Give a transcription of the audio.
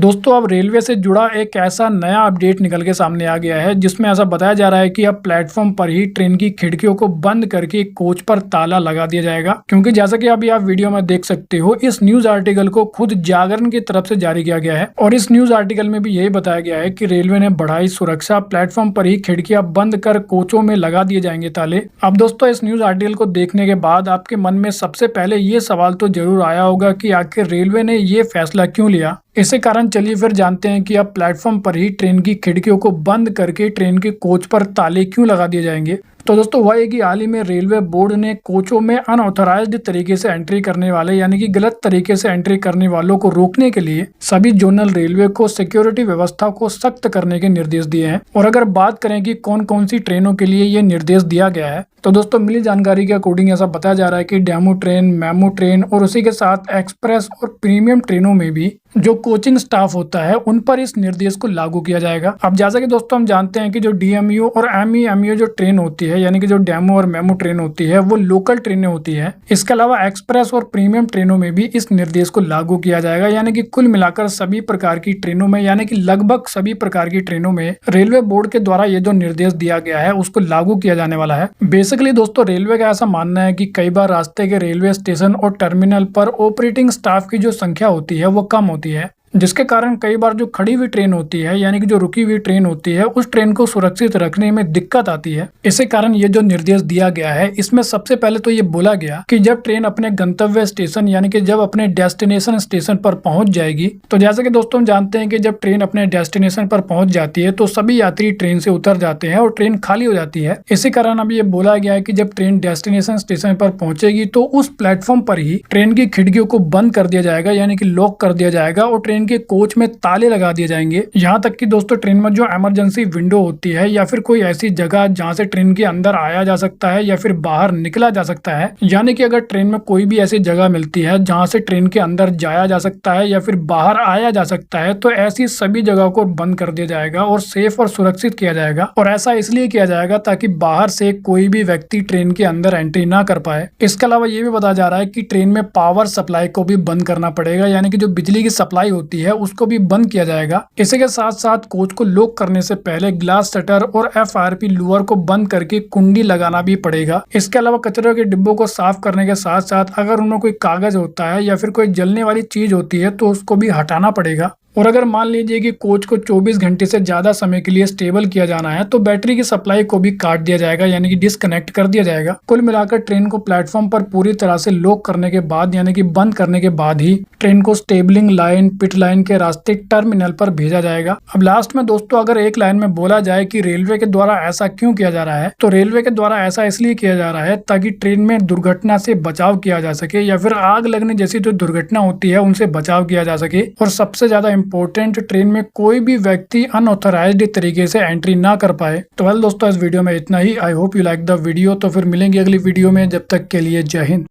दोस्तों अब रेलवे से जुड़ा एक ऐसा नया अपडेट निकल के सामने आ गया है जिसमें ऐसा बताया जा रहा है कि अब प्लेटफॉर्म पर ही ट्रेन की खिड़कियों को बंद करके कोच पर ताला लगा दिया जाएगा। क्योंकि जैसा कि अभी आप वीडियो में देख सकते हो, इस न्यूज आर्टिकल को खुद जागरण की तरफ से जारी किया गया है और इस न्यूज आर्टिकल में भी यही बताया गया है कि रेलवे ने बढ़ाई सुरक्षा, प्लेटफॉर्म पर ही खिड़कियां बंद कर कोचों में लगा दिए जाएंगे ताले। अब दोस्तों इस न्यूज आर्टिकल को देखने के बाद आपके मन में सबसे पहले ये सवाल तो जरूर आया होगा कि आखिर रेलवे ने ये फैसला क्यों लिया। इसी कारण चलिए फिर जानते हैं कि अब प्लेटफॉर्म पर ही ट्रेन की खिड़कियों को बंद करके ट्रेन के कोच पर ताले क्यों लगा दिए जाएंगे। तो दोस्तों वह है कि हाल ही में रेलवे बोर्ड ने कोचों में अनऑथराइज्ड तरीके से एंट्री करने वाले यानी कि गलत तरीके से एंट्री करने वालों को रोकने के लिए सभी जोनल रेलवे को सिक्योरिटी व्यवस्था को सख्त करने के निर्देश दिए हैं। और अगर बात करें कि कौन कौन सी ट्रेनों के लिए ये निर्देश दिया गया है, तो दोस्तों मिली जानकारी के अकॉर्डिंग ऐसा बताया जा रहा है कि डेमू ट्रेन, मेमू ट्रेन और उसी के साथ एक्सप्रेस और प्रीमियम ट्रेनों में भी जो कोचिंग स्टाफ होता है उन पर इस निर्देश को लागू किया जाएगा। अब जैसा कि दोस्तों हम जानते हैं कि जो डीएमयू और एमईएमयू जो ट्रेन होती है यानी कि जो डेमो और मेमू ट्रेन होती है वो लोकल ट्रेनें होती है। इसके अलावा एक्सप्रेस और प्रीमियम ट्रेनों में भी इस निर्देश को लागू किया जाएगा, यानी कि कुल मिलाकर सभी प्रकार की ट्रेनों में यानी कि लगभग सभी प्रकार की ट्रेनों में रेलवे बोर्ड के द्वारा ये जो निर्देश दिया गया है उसको लागू किया जाने वाला है। बेसिकली दोस्तों रेलवे का ऐसा मानना है कि कई बार रास्ते के रेलवे स्टेशन और टर्मिनल पर ऑपरेटिंग स्टाफ की जो संख्या होती है वो कम होती है, जिसके कारण कई बार जो खड़ी हुई ट्रेन होती है यानी कि जो रुकी हुई ट्रेन होती है उस ट्रेन को सुरक्षित रखने में दिक्कत आती है। इसी कारण ये जो निर्देश दिया गया है इसमें सबसे पहले तो ये बोला गया कि जब ट्रेन अपने गंतव्य स्टेशन यानी कि जब अपने डेस्टिनेशन स्टेशन पर पहुंच जाएगी, तो जैसे कि दोस्तों हम जानते हैं कि जब ट्रेन अपने डेस्टिनेशन पर पहुंच जाती है तो सभी यात्री ट्रेन से उतर जाते हैं और ट्रेन खाली हो जाती है। इसी कारण अब ये बोला गया है कि जब ट्रेन डेस्टिनेशन स्टेशन पर पहुंचेगी तो उस प्लेटफॉर्म पर ही ट्रेन की खिड़कियों को बंद कर दिया जाएगा यानी कि लॉक कर दिया जाएगा और ट्रेन के कोच में ताले लगा दिए जाएंगे। यहाँ तक कि दोस्तों ट्रेन में जो इमरजेंसी विंडो होती है या फिर कोई ऐसी जगह जहाँ से ट्रेन के अंदर आया जा सकता है या फिर बाहर निकला जा सकता है, यानी कि अगर ट्रेन में कोई भी ऐसी जगह मिलती है जहाँ से ट्रेन के अंदर जाया जा सकता है या फिर बाहर आया जा सकता है, तो ऐसी सभी जगह को बंद कर दिया जाएगा और सेफ और सुरक्षित किया जाएगा। और ऐसा इसलिए किया जाएगा ताकि बाहर से कोई भी व्यक्ति ट्रेन के अंदर एंट्री ना कर पाए। इसके अलावा ये भी बताया जा रहा है कि ट्रेन में पावर सप्लाई को भी बंद करना पड़ेगा, यानी कि जो बिजली की सप्लाई होती है उसको भी बंद किया जाएगा। इसी के साथ साथ कोच को लॉक करने से पहले ग्लास शटर और एफआरपी लूअर को बंद करके कुंडी लगाना भी पड़ेगा। इसके अलावा कचरे के डिब्बों को साफ करने के साथ साथ अगर उनमें कोई कागज होता है या फिर कोई जलने वाली चीज होती है तो उसको भी हटाना पड़ेगा। और अगर मान लीजिए कि कोच को 24 घंटे से ज्यादा समय के लिए स्टेबल किया जाना है तो बैटरी की सप्लाई को भी काट दिया जाएगा यानी कि डिस्कनेक्ट कर दिया जाएगा। कुल मिलाकर ट्रेन को प्लेटफॉर्म पर पूरी तरह से लॉक करने के बाद यानी कि बंद करने के बाद ही ट्रेन को स्टेबलिंग लाइन, पिट लाइन के रास्ते टर्मिनल पर भेजा जाएगा। अब लास्ट में दोस्तों अगर एक लाइन में बोला जाए कि रेलवे के द्वारा ऐसा क्यों किया जा रहा है, तो रेलवे के द्वारा ऐसा इसलिए किया जा रहा है ताकि ट्रेन में दुर्घटना से बचाव किया जा सके या फिर आग लगने जैसी जो दुर्घटना होती है उनसे बचाव किया जा सके। और सबसे ज्यादा इम्पोर्टेंट, ट्रेन में कोई भी व्यक्ति अनऑथराइज्ड तरीके से एंट्री ना कर पाए। तो वेल दोस्तों इस वीडियो में इतना ही। I hope you like the video. तो फिर मिलेंगे अगली वीडियो में, जब तक के लिए जय हिंद।